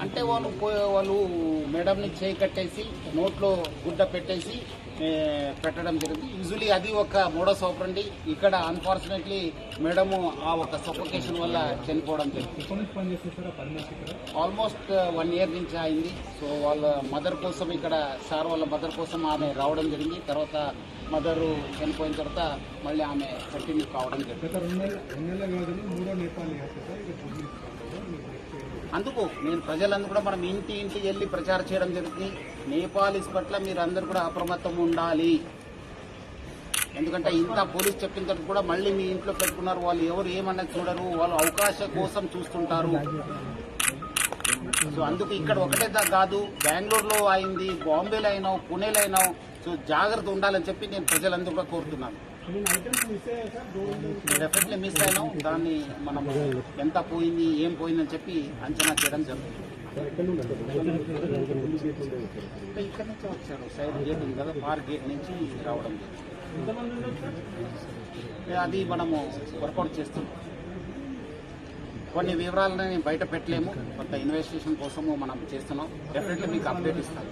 అంటే వాళ్ళు మేడంని చేయి కట్టేసి నోట్లో గుడ్డ పెట్టేసి పెట్టడం జరిగింది. యూజువలీ అది ఒక మోడస్ ఆపరండి. ఇక్కడ అన్ఫార్చునేట్లీ మేడము ఆ ఒక సఫోకేషన్ వల్ల చనిపోవడం జరిగింది. ఆల్మోస్ట్ 1 year నుంచి అయింది. సో వాళ్ళ మదర్ కోసం ఇక్కడ సార్ వాళ్ళ మదర్ కోసం ఆమె రావడం జరిగింది. తర్వాత మదరు చనిపోయిన తర్వాత మళ్ళీ ఆమె కంటిన్యూ కావడం జరిగింది. అందుకు నేను ప్రజలందరూ కూడా మనం ఇంటికి వెళ్ళి ప్రచారం చేయడం జరుగుతుంది. నేపాలీస్ పట్ల మీరు అందరూ కూడా అప్రమత్తం ఉండాలి. ఎందుకంటే ఇంత పోలీస్ చెప్పిన తర్వాత కూడా మళ్ళీ మీ ఇంట్లో పెట్టుకున్నారు. వాళ్ళు ఎవరు ఏమన్నది చూడరు, వాళ్ళు అవకాశం కోసం చూస్తుంటారు. సో అందుకు ఇక్కడ ఒకటే కాదు, బెంగళూరులో అయింది, బాంబేలో అయినావు, పూణేలో అయినావు. సో జాగ్రత్త ఉండాలని చెప్పి నేను ప్రజలందరూ కూడా కోరుతున్నాను. డెఫినెట్లీ మిస్ అయినాం. దాన్ని మనం ఎంత పోయింది ఏం పోయిందని చెప్పి అంచనా చేయడం జరుగుతుంది. ఇక్కడ నుంచి వచ్చారు, సైడ్ గేట్ ఉంది కదా, పార్క్ గేట్ నుంచి రావడం జరిగింది. అది మనము వర్కౌట్ చేస్తున్నాం. కొన్ని వివరాలను బయట పెట్టలేము, కొంత ఇన్వెస్టిగేషన్ కోసము మనం చేస్తున్నాం. డెఫినెట్లీ మీకు అప్డేట్ ఇస్తాం.